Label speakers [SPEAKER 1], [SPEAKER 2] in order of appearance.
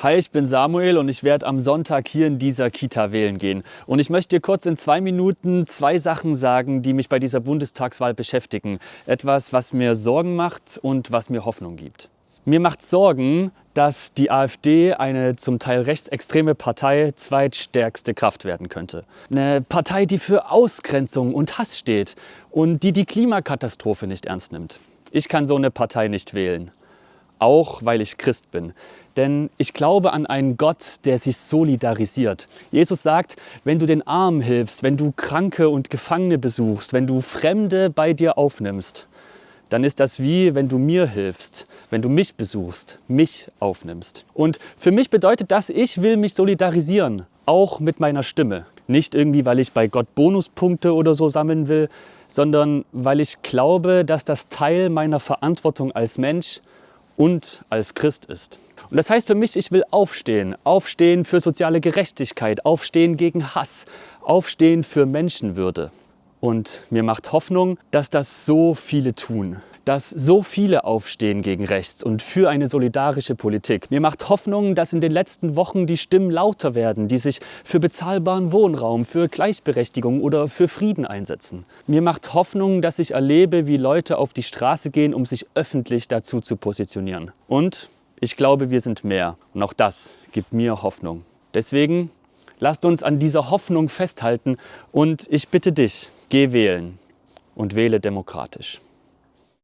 [SPEAKER 1] Hi, ich bin Samuel und ich werde am Sonntag hier in dieser Kita wählen gehen. Und ich möchte dir kurz in 2 Minuten 2 Sachen sagen, die mich bei dieser Bundestagswahl beschäftigen. Etwas, was mir Sorgen macht und was mir Hoffnung gibt. Mir macht Sorgen, dass die AfD eine zum Teil rechtsextreme Partei zweitstärkste Kraft werden könnte. Eine Partei, die für Ausgrenzung und Hass steht und die Klimakatastrophe nicht ernst nimmt. Ich kann so eine Partei nicht wählen. Auch weil ich Christ bin. Denn ich glaube an einen Gott, der sich solidarisiert. Jesus sagt, wenn du den Armen hilfst, wenn du Kranke und Gefangene besuchst, wenn du Fremde bei dir aufnimmst, dann ist das wie, wenn du mir hilfst, wenn du mich besuchst, mich aufnimmst. Und für mich bedeutet das, ich will mich solidarisieren, auch mit meiner Stimme. Nicht irgendwie, weil ich bei Gott Bonuspunkte oder so sammeln will, sondern weil ich glaube, dass das Teil meiner Verantwortung als Mensch und als Christ ist. Und das heißt für mich, ich will aufstehen. Aufstehen für soziale Gerechtigkeit, aufstehen gegen Hass, aufstehen für Menschenwürde. Und mir macht Hoffnung, dass das so viele tun. Dass so viele aufstehen gegen rechts und für eine solidarische Politik. Mir macht Hoffnung, dass in den letzten Wochen die Stimmen lauter werden, die sich für bezahlbaren Wohnraum, für Gleichberechtigung oder für Frieden einsetzen. Mir macht Hoffnung, dass ich erlebe, wie Leute auf die Straße gehen, um sich öffentlich dazu zu positionieren. Und ich glaube, wir sind mehr. Und auch das gibt mir Hoffnung. Deswegen lasst uns an dieser Hoffnung festhalten und ich bitte dich, geh wählen und wähle demokratisch.